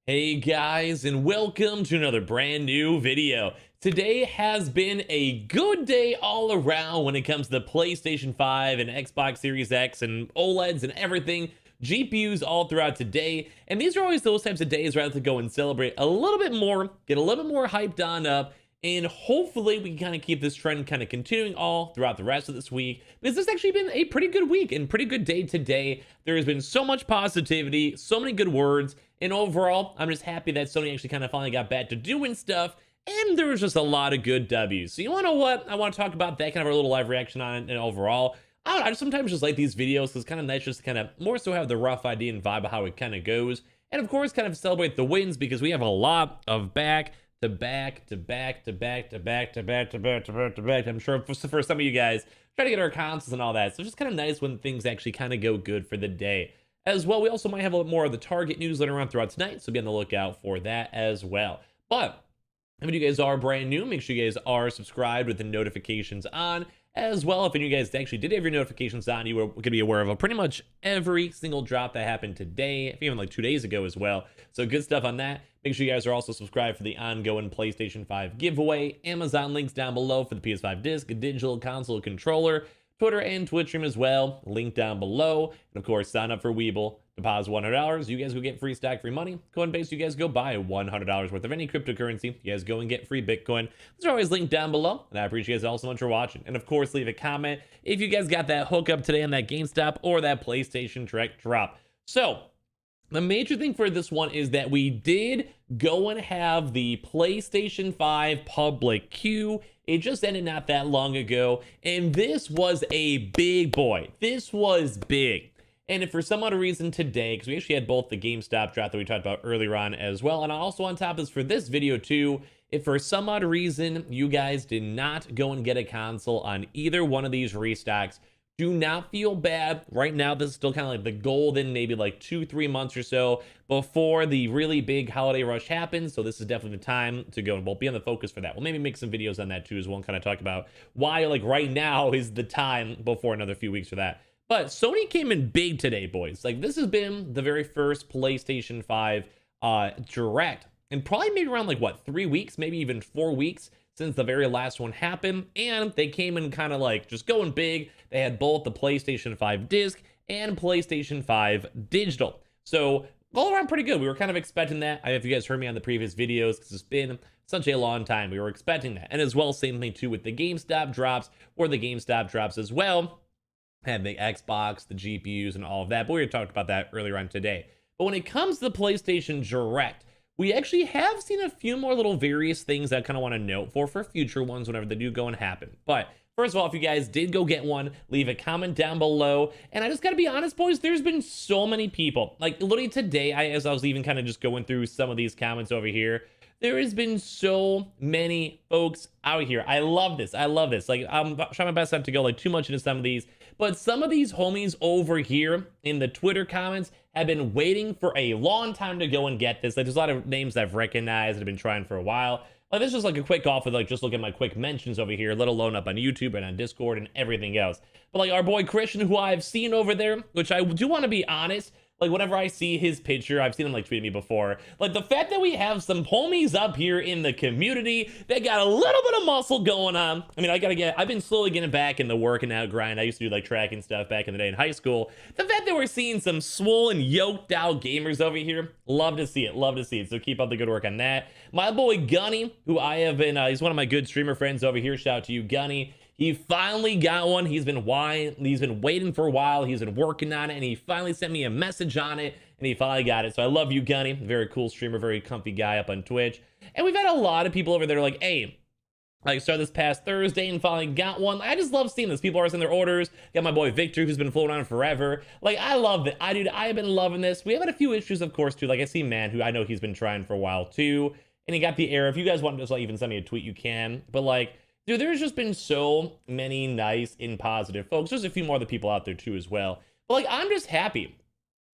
Hey guys, and welcome to another brand new video. Today has been a good day all around when it comes to the PlayStation 5 and Xbox Series X and OLEDs and everything. GPUs all throughout today, and these are always those types of days where I have to go and celebrate a little bit more, get a little bit more hyped on up, and hopefully we can kind of keep this trend kind of continuing all throughout the rest of this week, because this has actually been a pretty good week and pretty good day today. There has been so much positivity, so many good words, and overall I'm just happy that Sony actually kind of finally got back to doing stuff, and there was just a lot of good W's. So you want to know what? I want to talk about that, kind of our little live reaction on it, and overall I sometimes just like these videos because it's kind of nice just to kind of more so have the rough idea and vibe of how it kind of goes, and of course kind of celebrate the wins because we have a lot of back to back to back to back to back to back to back to back to back. I'm sure for some of you guys try to get our consoles and all that. So it's just kind of nice when things actually kind of go good for the day. As well, we also might have a little more of the Target news later on throughout tonight, so be on the lookout for that as well. But if you guys are brand new, make sure you guys are subscribed with the notifications on. As well, if any of you guys actually did have your notifications on, you were going to be aware of pretty much every single drop that happened today, even like 2 days ago as well. So good stuff on that. Make sure you guys are also subscribed for the ongoing PlayStation 5 giveaway. Amazon links down below for the PS5 disc, digital console controller, Twitter and Twitch stream as well, link down below. And of course, sign up for Weeble, deposit $100. You guys will get free stack, free money. Coinbase, you guys go buy $100 worth of any cryptocurrency. You guys go and get free Bitcoin. Those are always linked down below. And I appreciate you guys all so much for watching. And of course, leave a comment if you guys got that hookup today on that GameStop or that PlayStation direct drop. So the major thing for this one is that we did go and have the PlayStation 5 public queue. It just ended not that long ago, and this was a big boy. This was big. And if for some other reason today, because we actually had both the GameStop drop that we talked about earlier on as well, and also on top of this for this video too, if for some odd reason you guys did not go and get a console on either one of these restocks, do not feel bad. Right now, this is still kind of like the golden, maybe like 2-3 months or so before the really big holiday rush happens. So this is definitely the time to go, and we'll be on the focus for that. We'll maybe make some videos on that too as well, and kind of talk about why like right now is the time before another few weeks for that. But Sony came in big today, boys. Like, this has been the very first PlayStation 5 direct, and probably maybe around like what, 3 weeks, maybe even 4 weeks since the very last one happened. And they came in kind of like just going big. They had both the PlayStation 5 disc and PlayStation 5 digital. So all around pretty good. We were kind of expecting that. If you guys heard me on the previous videos, because it's been such a long time, we were expecting that. And as well, same thing too with the GameStop drops, or the GameStop drops as well. Had the Xbox, the GPUs, and all of that. But we already talked about that earlier on today. But when it comes to the PlayStation Direct, we actually have seen a few more little various things that I kind of want to note for future ones whenever they do go and happen. But first of all, if you guys did go get one, leave a comment down below. And I just got to be honest, boys, there's been so many people. Like, literally today, as I was even kind of just going through some of these comments over here, there has been so many folks out here. I love this. I love this. Like, I'm trying my best not to go like too much into some of these, but some of these homies over here in the Twitter comments have been waiting for a long time to go and get this. Like, there's a lot of names I've recognized that have been trying for a while. Like, this is just like a quick off with like just look at my quick mentions over here, let alone up on YouTube and on Discord and everything else. But like our boy Christian, who I've seen over there, which I do want to be honest, like whenever I see his picture, I've seen him like tweet me before. Like the fact that we have some homies up here in the community that got a little bit of muscle going on. I mean, I've been slowly getting back in the working out grind. I used to do like track and stuff back in the day in high school. The fact that we're seeing some swollen, yoked out gamers over here, love to see it, love to see it. So keep up the good work on that. My boy Gunny, who I have been, he's one of my good streamer friends over here. Shout out to you, Gunny. He finally got one. He's been waiting for a while. He's been working on it, and he finally sent me a message on it, and he finally got it. So I love you, Gunny. Very cool streamer, very comfy guy up on Twitch. And we've had a lot of people over there like, hey, like started this past Thursday and finally got one. I just love seeing this. People are sending their orders. Got my boy Victor, who's been floating on forever. Like, I love it. I have been loving this. We have had a few issues, of course, too. Like, I see Man, who I know he's been trying for a while too, and he got the error. If you guys want to just like even send me a tweet, you can. But like, dude, there's just been so many nice and positive folks. There's a few more other people out there too as well. But like, I'm just happy.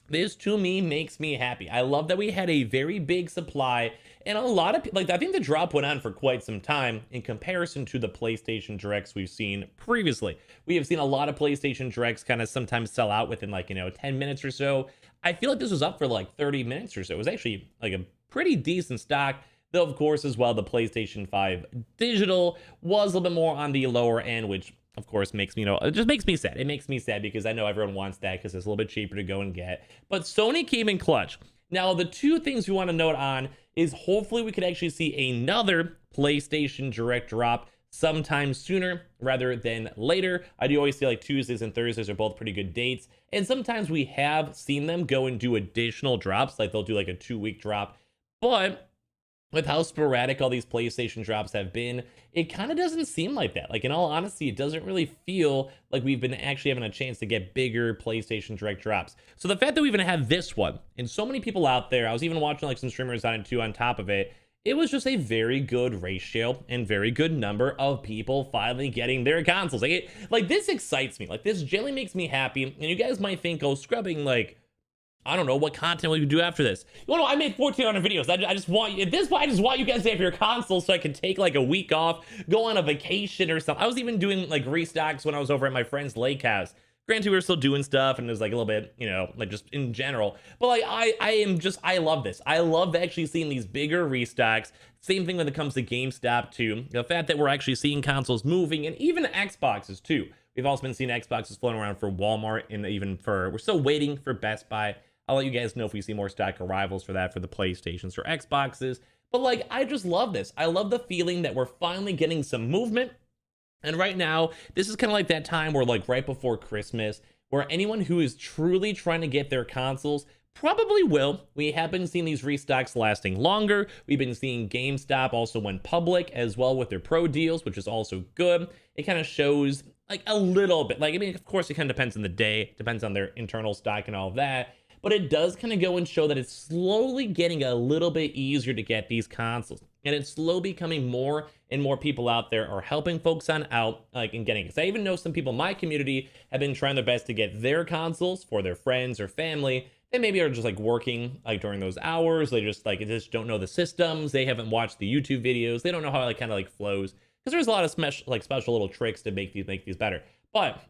This to me makes me happy. I love that we had a very big supply, and a lot of people, like, I think the drop went on for quite some time in comparison to the PlayStation Directs we've seen previously. We have seen a lot of PlayStation Directs kind of sometimes sell out within like, 10 minutes or so. I feel like this was up for like 30 minutes or so. It was actually like a pretty decent stock. Though, of course, as well, the PlayStation 5 Digital was a little bit more on the lower end, which, of course, makes me, it just makes me sad. It makes me sad because I know everyone wants that because it's a little bit cheaper to go and get. But Sony came in clutch. Now, the two things we want to note on is hopefully we could actually see another PlayStation Direct drop sometime sooner rather than later. I do always feel like Tuesdays and Thursdays are both pretty good dates. And sometimes we have seen them go and do additional drops, like they'll do like a 2-week drop. But with how sporadic all these PlayStation drops have been, it kind of doesn't seem like that. Like, in all honesty, it doesn't really feel like we've been actually having a chance to get bigger PlayStation Direct drops. So the fact that we even have this one, and so many people out there, I was even watching like some streamers on it too on top of it, it was just a very good ratio and very good number of people finally getting their consoles. Like this excites me. Like, this generally makes me happy. And you guys might think, oh, scrubbing, like, I don't know, what content will you do after this? You know, I made 1,400 videos. I just want, at this point, I just want you guys to have your console so I can take like a week off, go on a vacation or something. I was even doing like restocks when I was over at my friend's lake house. Granted, we were still doing stuff and it was like a little bit, like just in general. But like, I love this. I love actually seeing these bigger restocks. Same thing when it comes to GameStop too. The fact that we're actually seeing consoles moving, and even Xboxes too. We've also been seeing Xboxes floating around for Walmart, and even we're still waiting for Best Buy. I'll let you guys know if we see more stock arrivals for that for the PlayStations or Xboxes. But like, I just love this. I love the feeling that we're finally getting some movement. And right now, this is kind of like that time where, like, right before Christmas, where anyone who is truly trying to get their consoles probably will. We have been seeing these restocks lasting longer. We've been seeing GameStop also went public as well with their pro deals, which is also good. It kind of shows like a little bit, like, I mean, of course, it kind of depends on the day, depends on their internal stock and all of that. But it does kind of go and show that it's slowly getting a little bit easier to get these consoles. And it's slowly becoming more and more people out there are helping folks on out, like, and getting it. Because I even know some people in my community have been trying their best to get their consoles for their friends or family. They maybe are just like working like during those hours. They just don't know the systems. They haven't watched the YouTube videos. They don't know how it like kind of like flows. Because there's a lot of special little tricks to make these better. But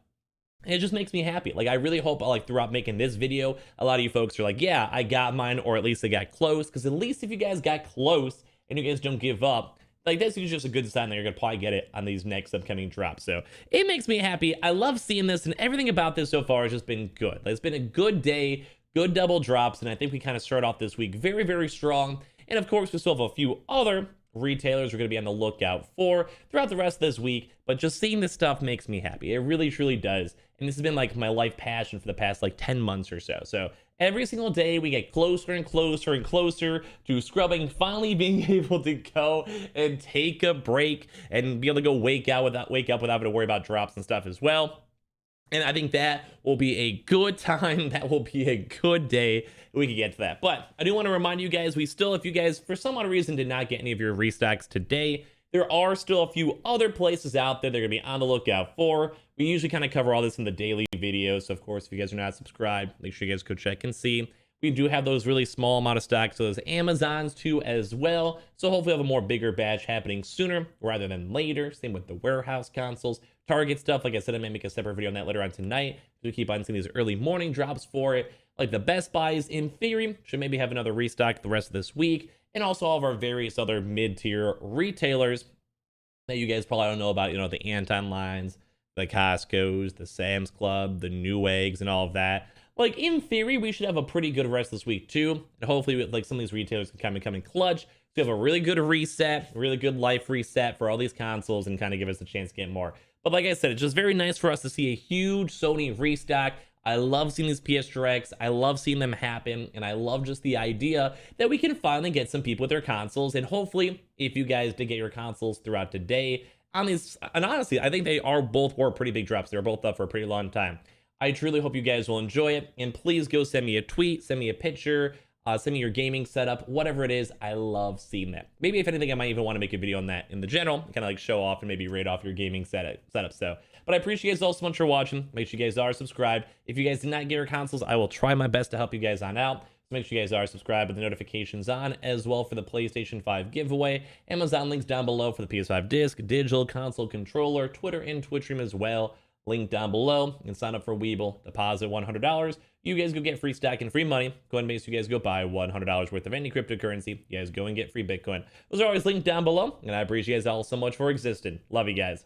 it just makes me happy. Like, I really hope, like, throughout making this video, a lot of you folks are like, yeah, I got mine, or at least I got close. Because at least if you guys got close and you guys don't give up, like, this is just a good sign that you're gonna probably get it on these next upcoming drops. So it makes me happy. I love seeing this, and everything about this so far has just been good. Like, it's been a good day, good double drops, and I think we kind of start off this week very, very strong. And of course, we still have a few other retailers we're going to be on the lookout for throughout the rest of this week, but just seeing this stuff makes me happy. It really truly does. And this has been like my life passion for the past like 10 months or so. So every single day we get closer and closer and closer to scrubbing finally being able to go and take a break and be able to go wake up without having to worry about drops and stuff as well. And I think that will be a good time. That will be a good day. We can get to that. But I do want to remind you guys, if you guys, for some odd reason, did not get any of your restocks today, there are still a few other places out there they're going to be on the lookout for. We usually kind of cover all this in the daily videos. So, of course, if you guys are not subscribed, make sure you guys go check and see. We do have those really small amount of stocks, so those Amazons too as well. So hopefully we'll have a more bigger batch happening sooner rather than later. Same with the warehouse consoles. Target stuff, like I said, I may make a separate video on that later on tonight. We keep on seeing these early morning drops for it. Like the Best Buys, in theory, should maybe have another restock the rest of this week. And also all of our various other mid-tier retailers that you guys probably don't know about, the Anton lines, the Costco's, the Sam's Club, the Newegg's, and all of that. Like, in theory, we should have a pretty good rest this week, too. And hopefully, like, some of these retailers can kind of come in clutch. So we have a really good reset, really good life reset for all these consoles and kind of give us a chance to get more. But like I said, it's just very nice for us to see a huge Sony restock. I love seeing these PS Directs. I love seeing them happen. And I love just the idea that we can finally get some people with their consoles. And hopefully, if you guys did get your consoles throughout today on these, and honestly, I think they were pretty big drops. They were both up for a pretty long time. I truly hope you guys will enjoy it. And please go send me a tweet, send me a picture, send me your gaming setup, whatever it is. I love seeing that. Maybe if anything, I might even want to make a video on that in the general, kind of like show off and maybe rate off your gaming setup. So, but I appreciate you guys all so much for watching. Make sure you guys are subscribed. If you guys did not get your consoles, I will try my best to help you guys on out. So make sure you guys are subscribed with the notifications on as well for the PlayStation 5 giveaway. Amazon links down below for the PS5 disc, digital console controller, Twitter and Twitch stream as well. link down below, and sign up for Webull. Deposit $100. You guys go get free stack and free money. Coinbase, you guys go buy $100 worth of any cryptocurrency. You guys go and get free Bitcoin. Those are always linked down below, and I appreciate you guys all so much for existing. Love you guys.